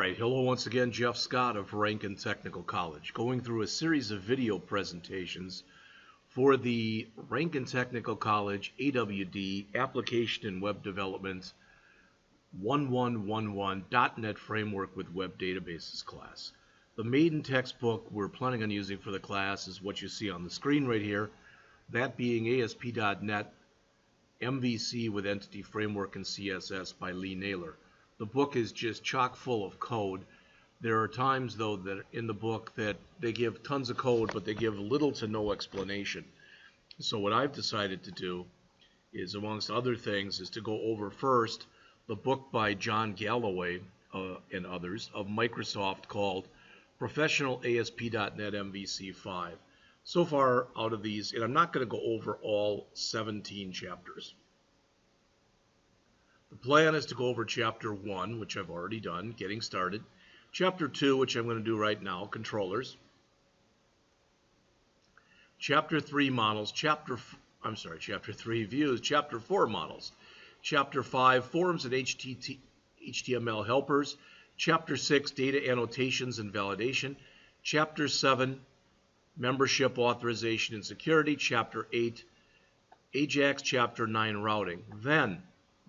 Alright, hello once again, Jeff Scott of Rankin Technical College, going through a series of video presentations for the Rankin Technical College AWD Application and Web Development 1111 .NET Framework with Web Databases class. The maiden textbook we're planning on using for the class is what you see on the screen right here, that being ASP.NET MVC with Entity Framework and CSS by Lee Naylor. The book is just chock full of code. There are times, though, that in the book that they give tons of code, but they give little to no explanation. So what I've decided to do is, amongst other things, is to go over first the book by John Galloway and others of Microsoft called Professional ASP.NET MVC 5. So far out of these, and I'm not going to go over all 17 chapters. The plan is to go over Chapter 1, which I've already done, getting started. Chapter 2, which I'm going to do right now, controllers. Chapter 3, models. Chapter 3, views. Chapter 4, models. Chapter 5, forms and HTML helpers. Chapter 6, data annotations and validation. Chapter 7, membership authorization and security. Chapter 8, Ajax. Chapter 9, routing. Then,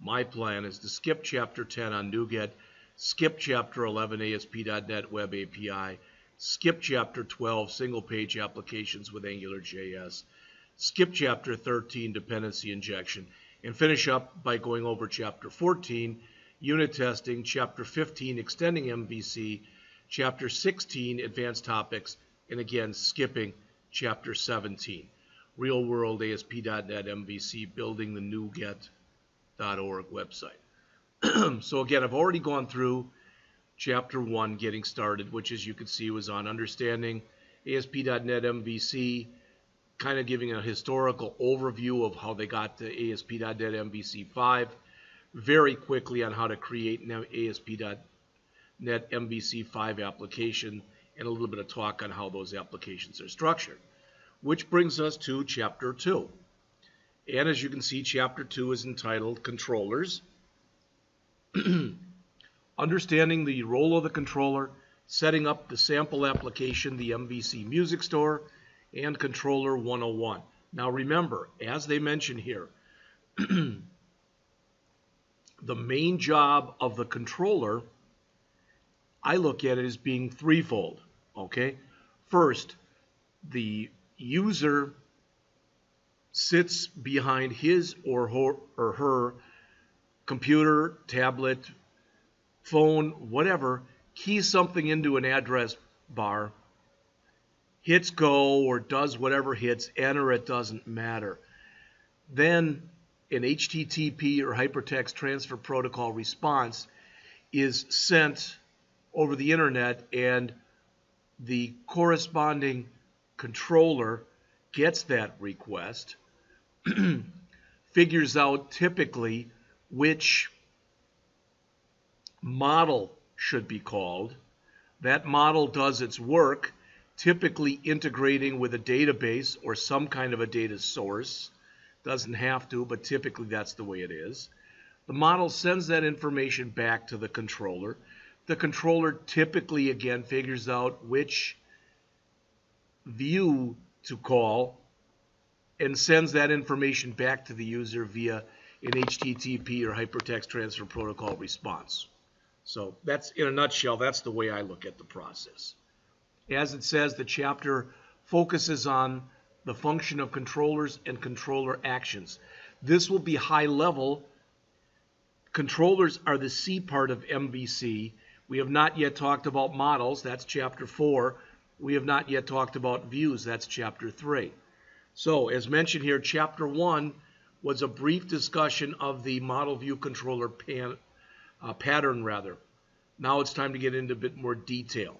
my plan is to skip Chapter 10 on NuGet, skip Chapter 11 ASP.NET Web API, skip Chapter 12 single-page applications with AngularJS, skip Chapter 13 dependency injection, and finish up by going over Chapter 14 unit testing, Chapter 15 extending MVC, Chapter 16 advanced topics, and again skipping Chapter 17 real-world ASP.NET MVC building the NuGet.org website. So again, I've already gone through Chapter 1, getting started, which, as you can see, was on understanding ASP.NET MVC, kind of giving a historical overview of how they got to ASP.NET MVC 5, very quickly on how to create an ASP.NET MVC 5 application, and a little bit of talk on how those applications are structured. Which brings us to Chapter 2. And as you can see, Chapter 2 is entitled Controllers. Understanding the role of the controller, setting up the sample application, the MVC Music Store, and Controller 101. Now remember, as they mention here, the main job of the controller, I look at it as being threefold. Okay? First, the user sits behind his or her computer, tablet, phone, whatever, keys something into an address bar, hits go or does whatever, hits enter, it doesn't matter. Then an HTTP or hypertext transfer protocol response is sent over the internet, and the corresponding controller gets that request, figures out typically which model should be called. That model does its work, typically integrating with a database or some kind of a data source. Doesn't have to, but typically that's the way it is. The model sends that information back to the controller. The controller typically, again, figures out which view to call and sends that information back to the user via an HTTP or hypertext transfer protocol response. So that's, in a nutshell, that's the way I look at the process. As it says, the chapter focuses on the function of controllers and controller actions. This will be high level. Controllers are the C part of MVC. We have not yet talked about models. That's Chapter 4. We have not yet talked about views. That's Chapter 3. So, as mentioned here, Chapter 1 was a brief discussion of the model view controller pattern. Now it's time to get into a bit more detail.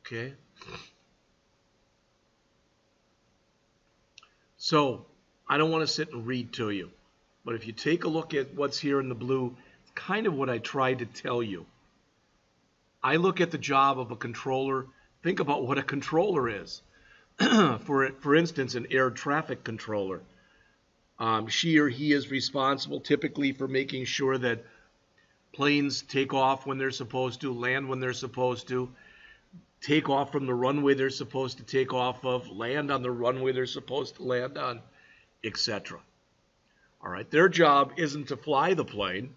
Okay? So, I don't want to sit and read to you, but if you take a look at what's here in the blue, it's kind of what I tried to tell you. I look at the job of a controller. Think about what a controller is. For instance, an air traffic controller. She or he is responsible typically for making sure that Planes take off when they're supposed to, land when they're supposed to, take off from the runway they're supposed to take off of, land on the runway they're supposed to land on, etc. All right, their job isn't to fly the plane.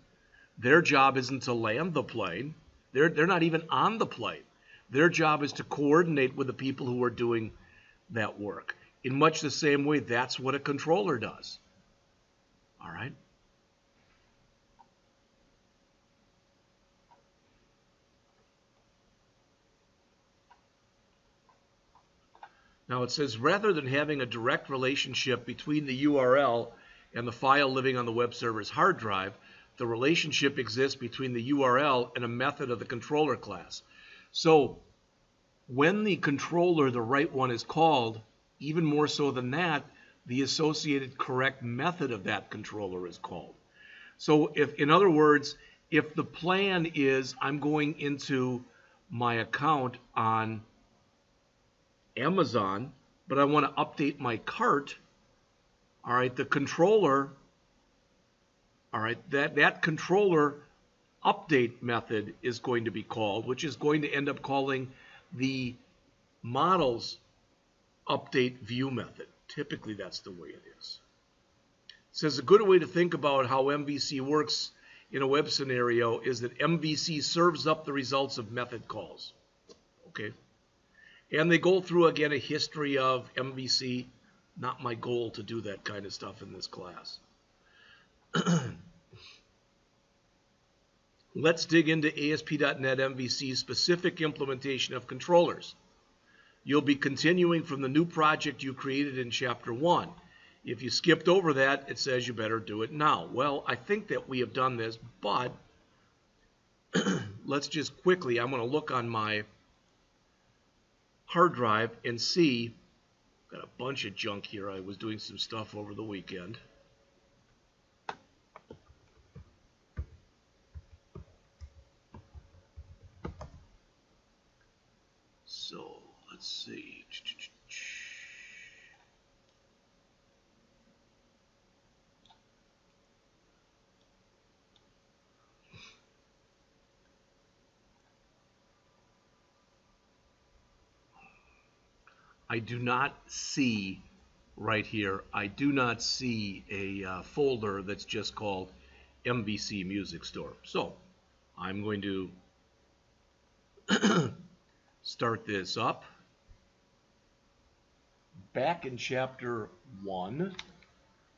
Their job isn't to land the plane. They're not even on the plane. Their job is to coordinate with the people who are doing that work. In much the same way, that's what a controller does. All right? Now it says, rather than having a direct relationship between the URL and the file living on the web server's hard drive, the relationship exists between the URL and a method of the controller class. So when the controller, the right one, is called, even more so than that, the associated correct method of that controller is called. So if, in other words, if the plan is I'm going into my account on Amazon, but I want to update my cart, all right, the controller, all right, that controller update method is going to be called, which is going to end up calling the models update view method. Typically, that's the way it is. It says a good way to think about how MVC works in a web scenario is that MVC serves up the results of method calls. Okay? And they go through, again, a history of MVC. Not my goal to do that kind of stuff in this class. Let's dig into ASP.NET MVC's specific implementation of controllers. You'll be continuing from the new project you created in Chapter 1. If you skipped over that, it says you better do it now. Well, I think that we have done this, but let's just quickly, I'm going to look on my hard drive and see. Got a bunch of junk here. I was doing some stuff over the weekend. So let's see. I do not see right here, I do not see a folder that's just called MVC Music Store. So I'm going to start this up. Back in Chapter 1,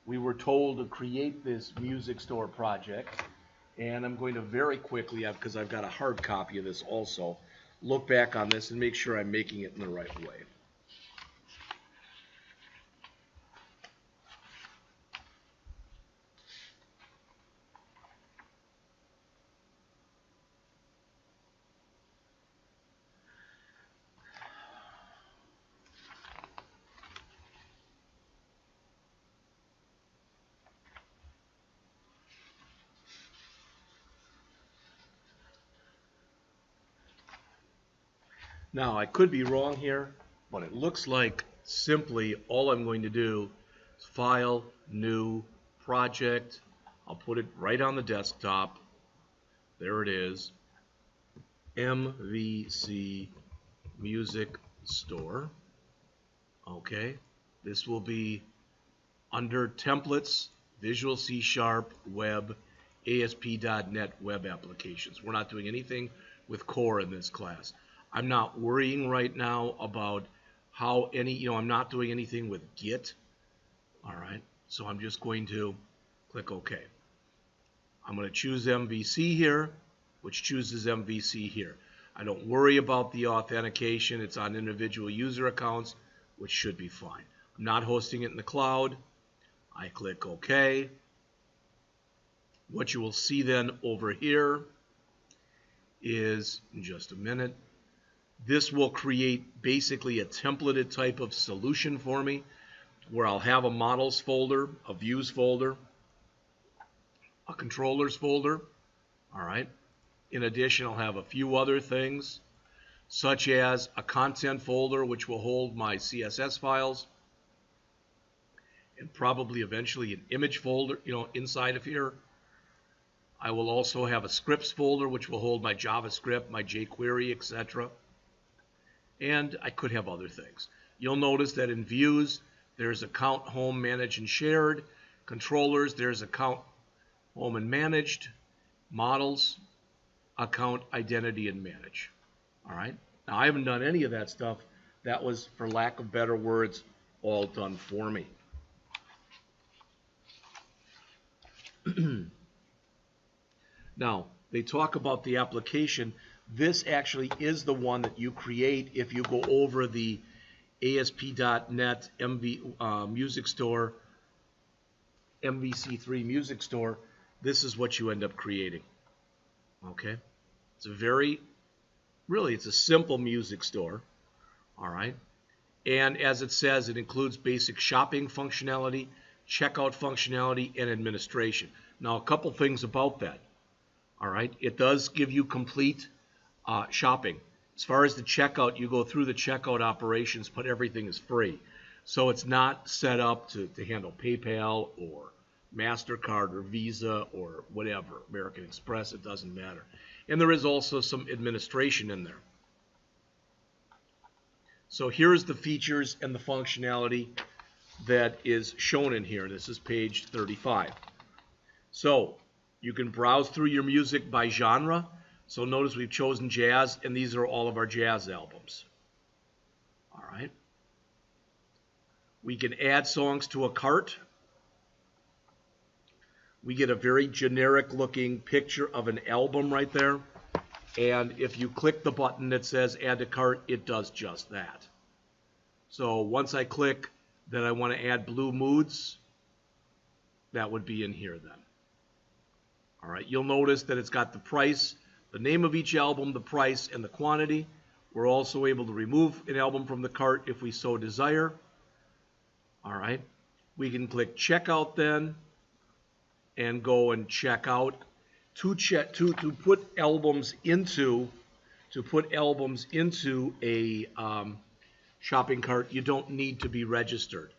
we were told to create this music store project, and I'm going to very quickly, because I've got a hard copy of this also, look back on this and make sure I'm making it in the right way. Now, I could be wrong here, but it looks like simply all I'm going to do is File, New, Project. I'll put it right on the desktop. There it is. MVC Music Store. Okay. This will be under Templates, Visual C#, Web, ASP.NET Web Applications. We're not doing anything with core in this class. I'm not worrying right now about how I'm not doing anything with Git. All right, so I'm just going to click OK. I'm going to choose MVC here, which chooses MVC here. I don't worry about the authentication. It's on individual user accounts, which should be fine. I'm not hosting it in the cloud. I click OK. What you will see then over here is, in just a minute, this will create basically a templated type of solution for me where I'll have a models folder, a views folder, a controllers folder. All right. In addition, I'll have a few other things such as a content folder which will hold my CSS files and probably eventually an image folder, inside of here. I will also have a scripts folder which will hold my JavaScript, my jQuery, etc. And I could have other things. You'll notice that in views, there's account, home, manage, and shared. Controllers, there's account, home, and managed. Models, account, identity, and manage. All right. Now, I haven't done any of that stuff. That was, for lack of better words, all done for me. Now, they talk about the application. This actually is the one that you create if you go over the ASP.NET Music Store, MVC3 Music Store. This is what you end up creating. Okay? It's it's a simple music store. All right? And as it says, it includes basic shopping functionality, checkout functionality, and administration. Now, a couple things about that. All right? It does give you complete shopping. As far as the checkout, you go through the checkout operations, but everything is free. So it's not set up to handle PayPal or MasterCard or Visa or whatever, American Express, it doesn't matter. And there is also some administration in there. So here's the features and the functionality that is shown in here. This is page 35. So you can browse through your music by genre. So notice we've chosen jazz, and these are all of our jazz albums. All right. We can add songs to a cart. We get a very generic looking picture of an album right there. And if you click the button that says add to cart, it does just that. So once I click that I want to add Blue Moods, that would be in here then. All right, you'll notice that it's got the price, the name of each album, the price, and the quantity. We're also able to remove an album from the cart if we so desire. All right, we can click checkout then and go and check out. To put albums into a shopping cart, you don't need to be registered.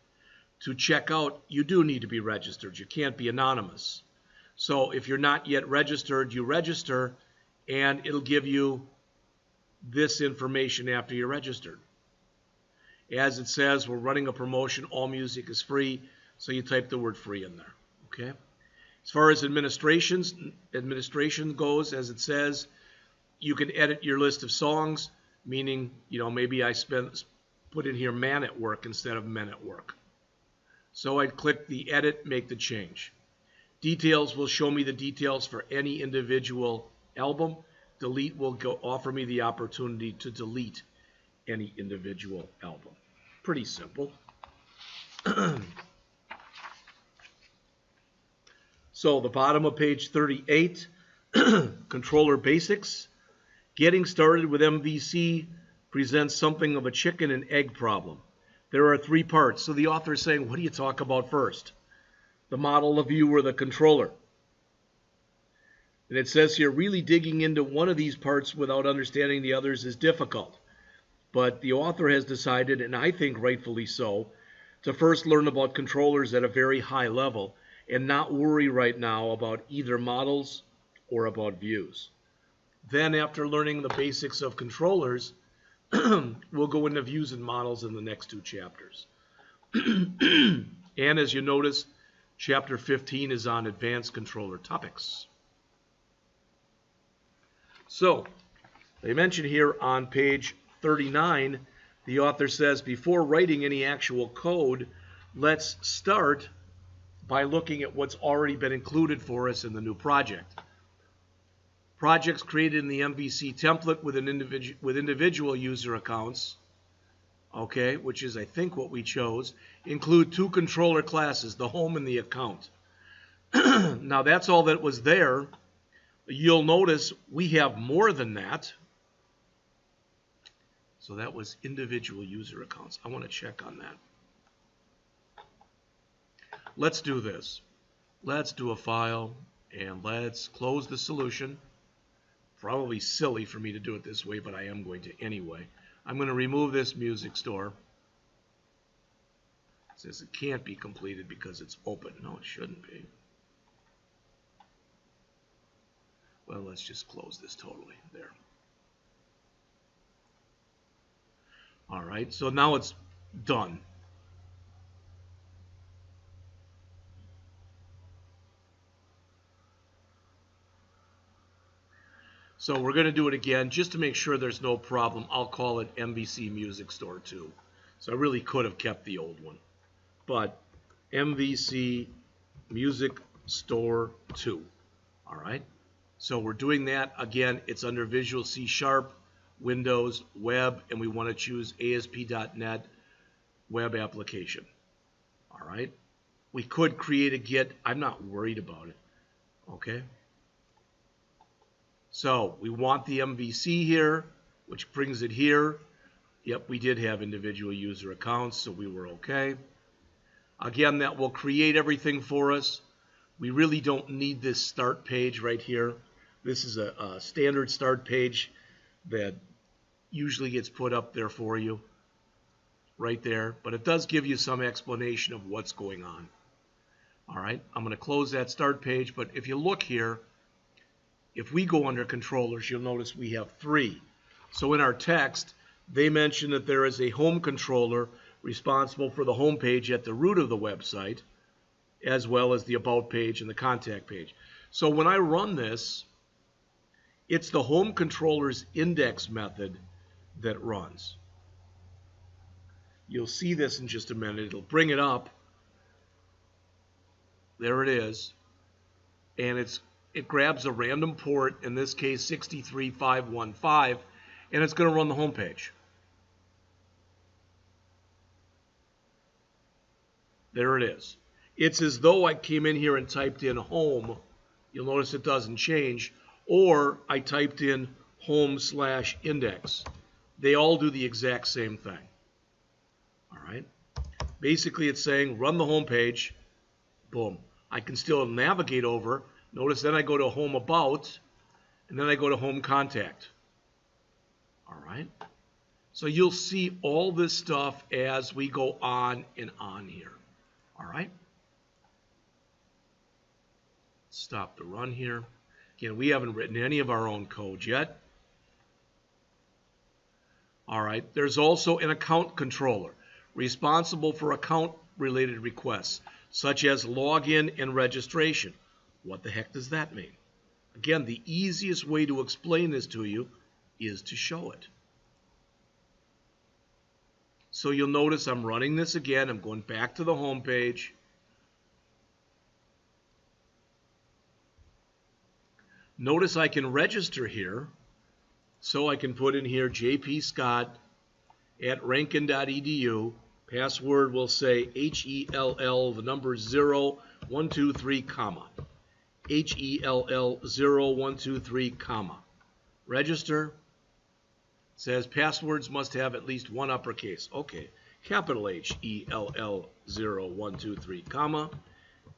To check out, you do need to be registered. You can't be anonymous. So if you're not yet registered, you register, and it'll give you this information after you're registered. As it says, we're running a promotion. All music is free, so you type the word free in there. Okay. As far as administration goes, as it says, you can edit your list of songs, meaning, maybe I put in here man at work instead of men at work. So I'd click the edit, make the change. Details will show me the details for any individual album. Delete will offer me the opportunity to delete any individual album. Pretty simple. So the bottom of page 38, controller basics. Getting started with MVC presents something of a chicken and egg problem. There are 3 parts. So the author is saying, what do you talk about first? The model, the view, or the controller? And it says here, really digging into one of these parts without understanding the others is difficult. But the author has decided, and I think rightfully so, to first learn about controllers at a very high level and not worry right now about either models or about views. Then after learning the basics of controllers, we'll go into views and models in the next 2 chapters. And as you notice, chapter 15 is on advanced controller topics. So, they mention here on page 39, the author says, before writing any actual code, let's start by looking at what's already been included for us in the new project. Projects created in the MVC template with individual user accounts, okay, which is I think what we chose, include 2 controller classes, the home and the account. Now that's all that was there. You'll notice we have more than that. So that was individual user accounts. I want to check on that. Let's do this. Let's do a file, and let's close the solution. Probably silly for me to do it this way, but I am going to anyway. I'm going to remove this music store. It says it can't be completed because it's open. No, it shouldn't be. Well, let's just close this totally there. All right, so now it's done. So we're going to do it again just to make sure there's no problem. I'll call it MVC Music Store 2. So I really could have kept the old one. But MVC Music Store 2. All right. So we're doing that. Again, it's under Visual C#, Windows, Web, and we want to choose ASP.NET Web Application. All right. We could create a Git. I'm not worried about it. Okay. So we want the MVC here, which brings it here. Yep, we did have individual user accounts, so we were okay. Again, that will create everything for us. We really don't need this start page right here. This is a standard start page that usually gets put up there for you, right there. But it does give you some explanation of what's going on. All right, I'm going to close that start page, but if you look here, if we go under controllers, you'll notice we have 3. So in our text, they mention that there is a home controller responsible for the home page at the root of the website, as well as the about page and the contact page. So when I run this, it's the home controller's index method that runs. You'll see this in just a minute. It'll bring it up. There it is. And it grabs a random port, in this case 63515, and it's going to run the home page. There it is. It's as though I came in here and typed in home. You'll notice it doesn't change. Or I typed in home/index. They all do the exact same thing. All right. Basically, it's saying run the home page. Boom. I can still navigate over. Notice then I go to Home About, and then I go to Home Contact. All right. So you'll see all this stuff as we go on and on here. All right. Stop the run here. Again, we haven't written any of our own code yet. All right. There's also an account controller responsible for account-related requests, such as login and registration. What the heck does that mean? Again, the easiest way to explain this to you is to show it. So you'll notice I'm running this again. I'm going back to the home page. Notice I can register here. So I can put in here jpscott@rankin.edu. Password will say HELL, the number 0123, comma. HELL 0123, comma. Register. Says passwords must have at least one uppercase. Okay. Capital HELL 0123, comma.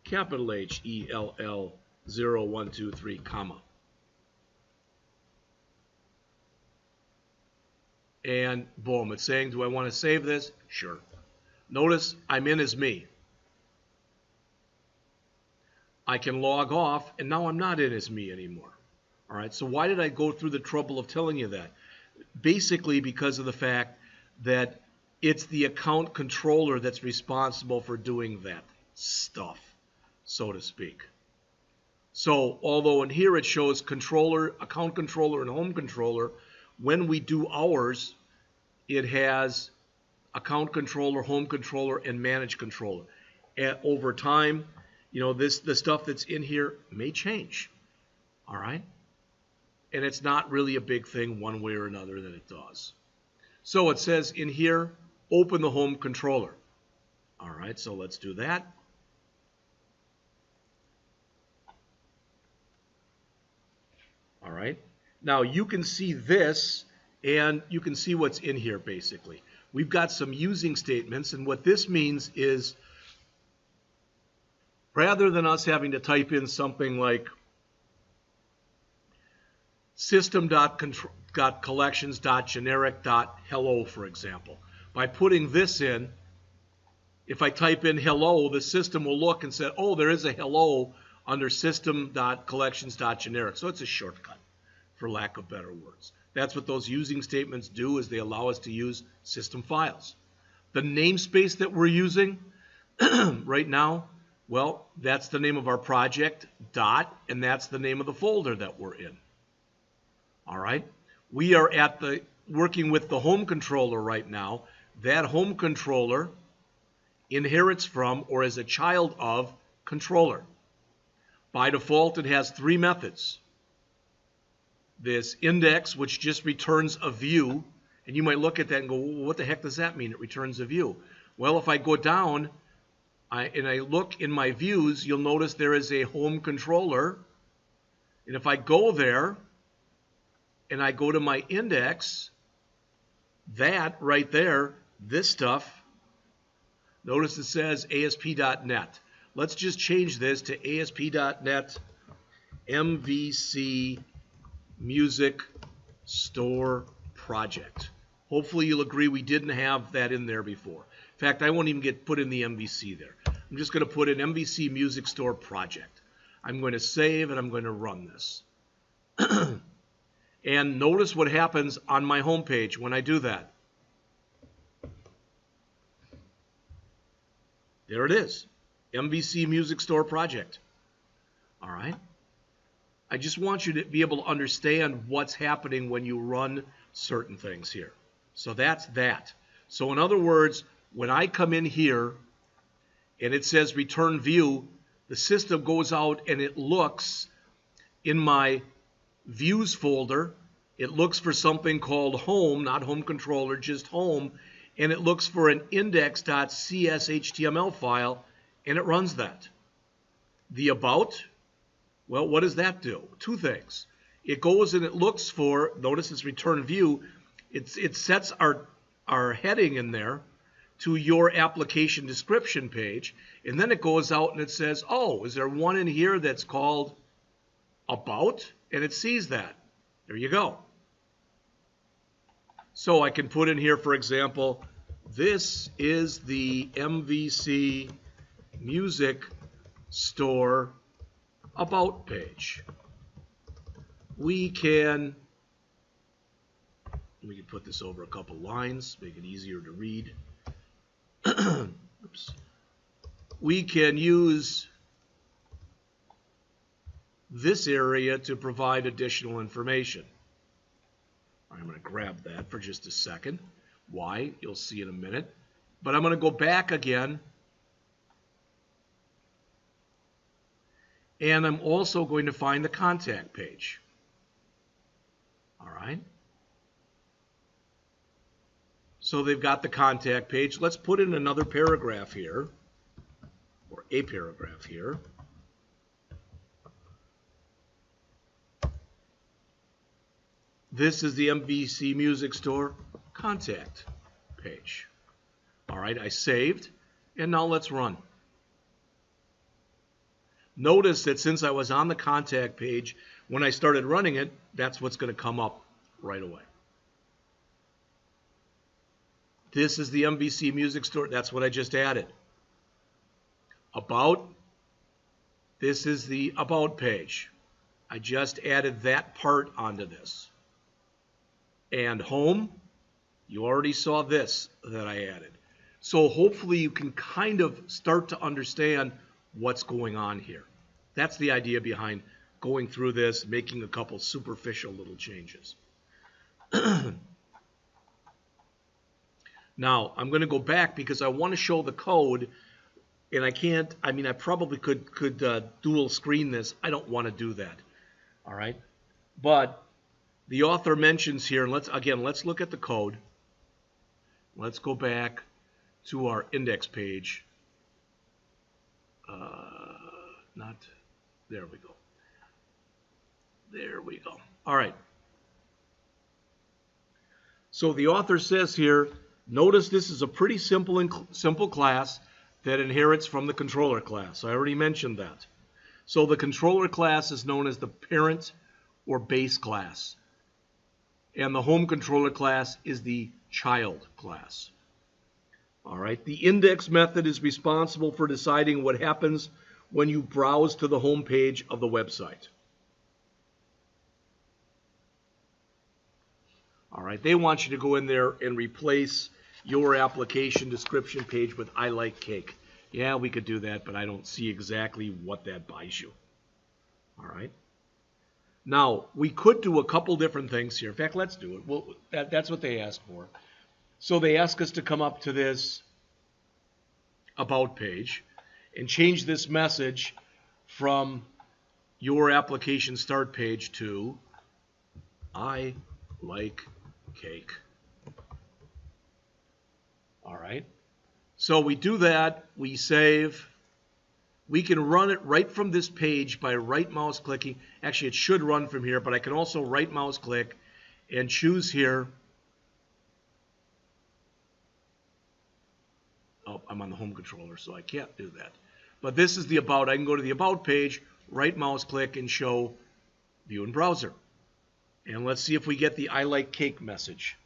Capital HELL 0123, comma. And boom, it's saying, do I want to save this? Sure. Notice I'm in as me. I can log off, and now I'm not in as me anymore. All right, so why did I go through the trouble of telling you that? Basically because of the fact that it's the account controller that's responsible for doing that stuff, so to speak. So although in here it shows controller, account controller, and home controller, when we do ours, it has account controller, home controller, and manage controller. And over time, you know, the stuff that's in here may change. All right? And it's not really a big thing one way or another that it does. So it says in here, open the home controller. All right, so let's do that. All right. Now you can see this, and you can see what's in here basically. We've got some using statements, and what this means is rather than us having to type in something like system.collections.generic.hello, for example, by putting this in, if I type in hello, the system will look and say, oh, there is a hello under system.collections.generic. So it's a shortcut, for lack of better words. That's what those using statements do, is they allow us to use system files. The namespace that we're using right now, well, that's the name of our project, and that's the name of the folder that we're in. All right? We are working with the home controller right now. That home controller inherits from, or is a child of, controller. By default, it has three methods. This index, which just returns a view, and you might look at that and go, well, what the heck does that mean? It returns a view. Well, if I go down and I look in my views, you'll notice there is a home controller. And if I go there and I go to my index, that right there, this stuff, notice it says ASP.NET. Let's just change this to ASP.NET MVC Music Store Project. Hopefully you'll agree we didn't have that in there before. In fact, I won't even put in the MVC there. I'm just going to put in MVC Music Store Project. I'm going to save and I'm going to run this. And notice what happens on my home page when I do that. There it is, MVC Music Store Project. All right. I just want you to be able to understand what's happening when you run certain things here. So that's that. So in other words, when I come in here and it says return view, the system goes out and it looks in my views folder. It looks for something called home, not home controller, just home, and it looks for an index.cshtml file, and it runs that. The about, well, what does that do? Two things. It goes and it looks for, notice it's return view, it sets our heading in there to your application description page, and then it goes out and it says, oh, is there one in here that's called about? And it sees that. There you go. So I can put in here, for example, this is the MVC Music Store About page. We can put this over a couple lines, make it easier to read. Oops. We can use this area to provide additional information. I'm going to grab that for just a second. Why? You'll see in a minute. But I'm going to go back again. And I'm also going to find the contact page. All right. So they've got the contact page. Let's put in another paragraph here, or a paragraph here. This is the MVC Music Store contact page. All right, I saved, and now let's run. Notice that since I was on the contact page, when I started running it, that's what's going to come up right away. This is the MVC Music Store. That's what I just added. About. This is the About page. I just added that part onto this. And home, you already saw this that I added. So hopefully you can kind of start to understand what's going on here. That's the idea behind going through this, making a couple superficial little changes. Now, I'm going to go back because I want to show the code, and I can't, I mean, I probably could dual screen this. I don't want to do that. All right? But the author mentions here, and let's look at the code. Let's go back to our index page. There we go. There we go. All right. So the author says here, notice this is a pretty simple class that inherits from the controller class. I already mentioned that. So the controller class is known as the parent or base class. And the home controller class is the child class. All right. The index method is responsible for deciding what happens when you browse to the home page of the website. All right, they want you to go in there and replace your application description page with I like cake. Yeah, we could do that, but I don't see exactly what that buys you. All right. Now, we could do a couple different things here. In fact, let's do it. Well, that's what they asked for. So they ask us to come up to this About page and change this message from your application start page to I like cake. All right. So we do that. We save. We can run it right from this page by right mouse clicking. Actually, it should run from here, but I can also right mouse click and choose here. Oh, I'm on the home controller, so I can't do that. But this is the About. I can go to the About page, right mouse click, and show View in Browser. And let's see if we get the I like cake message.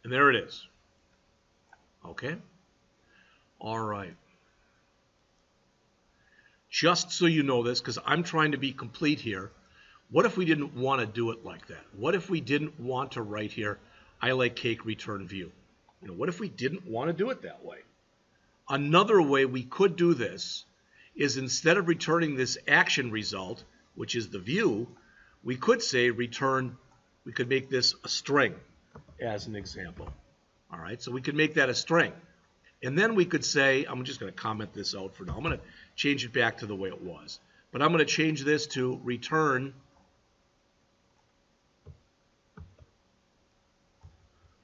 And there it is. Okay? All right. Just so you know this, because I'm trying to be complete here, what if we didn't want to do it like that? What if we didn't want to write here, I like cake, return view? You know, what if we didn't want to do it that way? Another way we could do this is instead of returning this action result, which is the view, we could say return, we could make this a string as an example. All right, so we could make that a string. And then we could say, I'm just going to comment this out for now. I'm going to change it back to the way it was. But I'm going to change this to return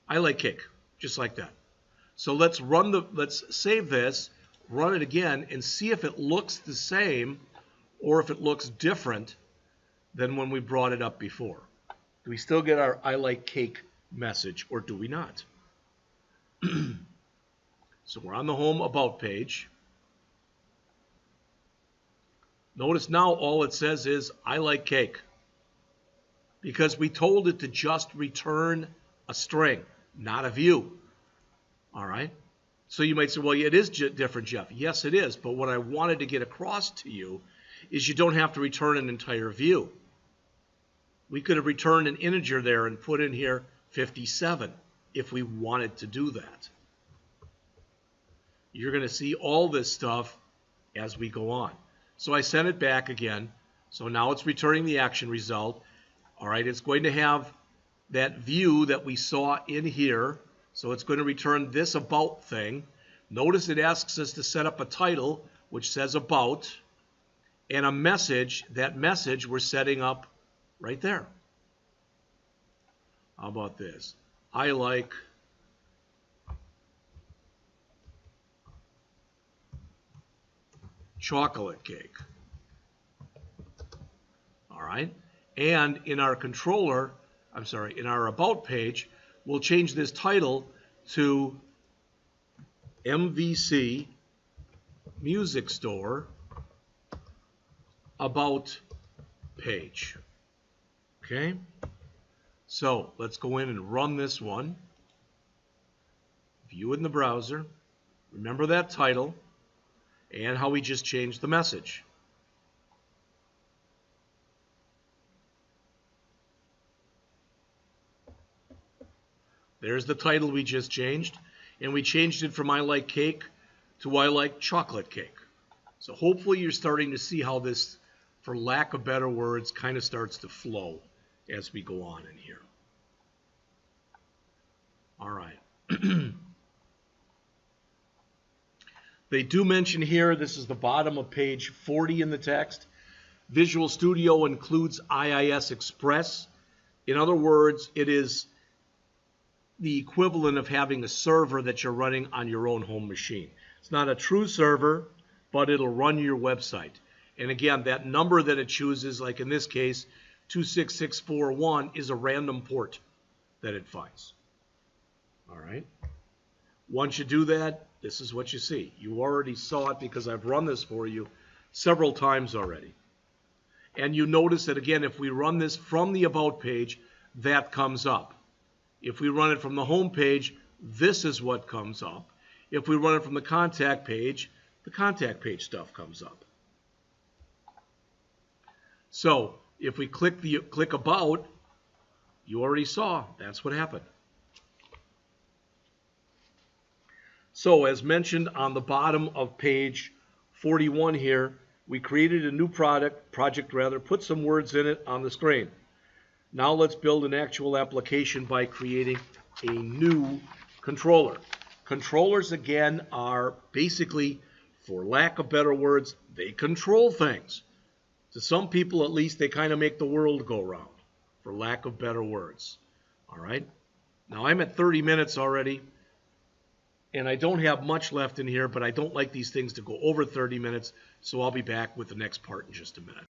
I like cake, just like that. So let's save this, run it again, and see if it looks the same or if it looks different than when we brought it up before. Do we still get our I like cake message, or do we not? So we're on the home About page. Notice now all it says is I like cake, because we told it to just return a string, not a view. All right? So you might say, well, it is different, Jeff. Yes, it is, but what I wanted to get across to you is you don't have to return an entire view. We could have returned an integer there and put in here 57 if we wanted to do that. You're going to see all this stuff as we go on. So I sent it back again. So now it's returning the action result. All right, it's going to have that view that we saw in here. So it's going to return this About thing. Notice it asks us to set up a title, which says About, and a message. That message we're setting up right there. How about this? I like chocolate cake. All right. And in our controller, in our About page, we'll change this title to MVC Music Store About page. Okay. So let's go in and run this one. View it in the browser. Remember that title and how we just changed the message. There's the title we just changed, and we changed it from I like cake to I like chocolate cake. So hopefully you're starting to see how this, for lack of better words, kind of starts to flow as we go on in here. All right. They do mention here, this is the bottom of page 40 in the text, Visual Studio includes IIS Express. In other words, it is the equivalent of having a server that you're running on your own home machine. It's not a true server, but it'll run your website. And again, that number that it chooses, like in this case, 26641, is a random port that it finds. All right. Once you do that, this is what you see. You already saw it because I've run this for you several times already. And you notice that, again, if we run this from the About page, that comes up. If we run it from the home page, this is what comes up. If we run it from the contact page stuff comes up. So if we click About, you already saw that's what happened. So as mentioned on the bottom of page 41 here, we created a new project, put some words in it on the screen. Now let's build an actual application by creating a new controller. Controllers, again, are basically, for lack of better words, they control things. To some people, at least, they kind of make the world go round, for lack of better words. All right? Now, I'm at 30 minutes already, and I don't have much left in here, but I don't like these things to go over 30 minutes, so I'll be back with the next part in just a minute.